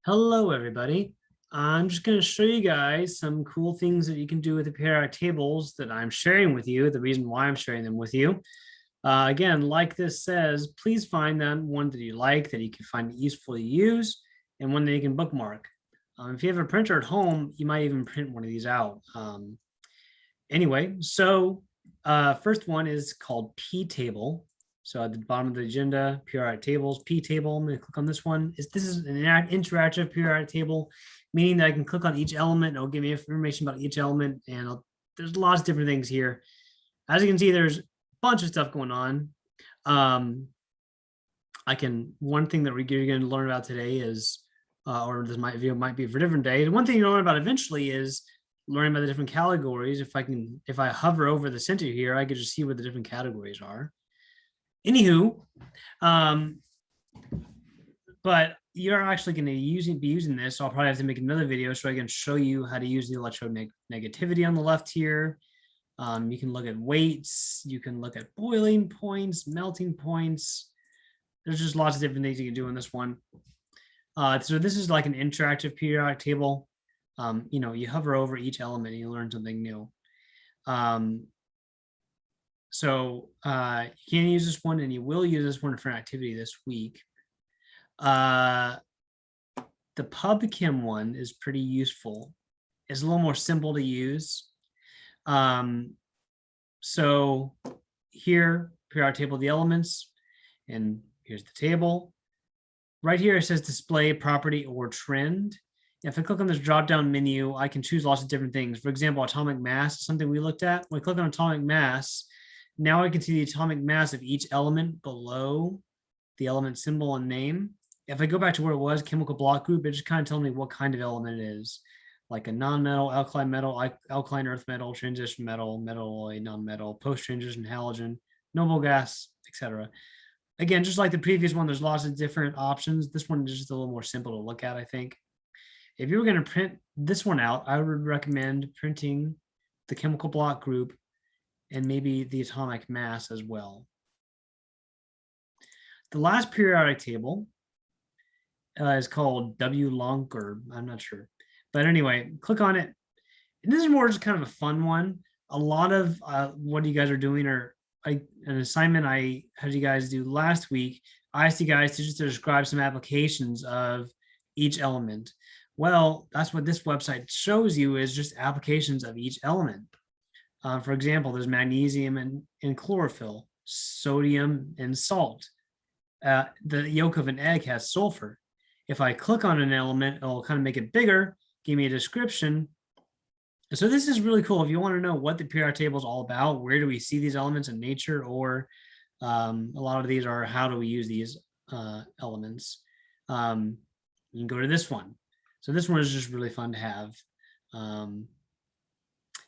Hello, everybody. I'm just going to show you guys some cool things that you can do with the periodic tables that I'm sharing with you, the reason why I'm sharing them with you. Again, like this says, please find them one that you like, that you can find it useful to use, and one that you can bookmark. If you have a printer at home, you might even print one of these out. Anyway, so first one is called P table. So at the bottom of the agenda, periodic tables, P table. I'm going to click on this one. This is an interactive periodic table, meaning that I can click on each element. And it'll give me information about each element. And there's lots of different things here. As you can see, there's a bunch of stuff going on. One thing that we're going to learn about today is, or this video might be for a different day. The one thing you learn about eventually is learning about the different categories. If I hover over the center here, I can just see where the different categories are. Anywho, but you're actually going to be using this. So I'll probably have to make another video so I can show you how to use the electronegativity on the left here. You can look at weights. You can look at boiling points, melting points. There's just lots of different things you can do in this one. So this is like an interactive periodic table. You hover over each element and you learn something new. So you can use this one, and you will use this one for an activity this week. The PubChem one is pretty useful. It's a little more simple to use. So here, periodic table of the elements, and here's the table. Right here, it says display property or trend. If I click on this drop-down menu, I can choose lots of different things. For example, atomic mass is something we looked at. When I click on atomic mass, now I can see the atomic mass of each element below the element symbol and name. If I go back to where it was, chemical block group, it just kind of tells me what kind of element it is, like a non-metal, alkaline earth metal, transition metal, metalloid, non-metal, post-transition halogen, noble gas, etc. Again, just like the previous one, there's lots of different options. This one is just a little more simple to look at, I think. If you were going to print this one out, I would recommend printing the chemical block group and maybe the atomic mass as well. The last periodic table is called Wunker. I'm not sure. But anyway, click on it. And this is more just kind of a fun one. A lot of what you guys are doing an assignment I had you guys do last week. I asked you guys to just describe some applications of each element. Well, that's what this website shows you, is just applications of each element. For example, there's magnesium and chlorophyll, sodium and salt. The yolk of an egg has sulfur. If I click on an element, it'll kind of make it bigger, give me a description. So this is really cool. If you want to know what the periodic table is all about, where do we see these elements in nature, or a lot of these are how do we use these elements, you can go to this one. So this one is just really fun to have.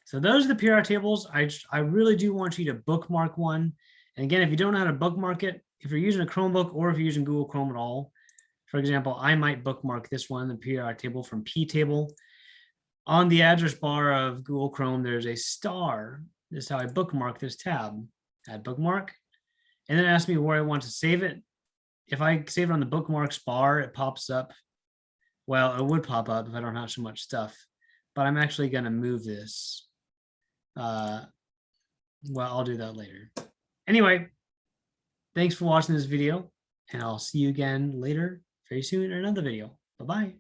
So those are the periodic tables. I really do want you to bookmark one. And again, if you don't know how to bookmark it, if you're using a Chromebook or if you're using Google Chrome at all, for example, I might bookmark this one, the periodic table from P table. On the address bar of Google Chrome, there's a star. This is how I bookmark this tab. Add bookmark. And then it asks me where I want to save it. If I save it on the bookmarks bar, it pops up. Well, it would pop up if I don't have so much stuff. But I'm actually going to move this. Well, I'll do that later. Anyway, thanks for watching this video, and I'll see you again later, very soon, in another video. Bye-bye.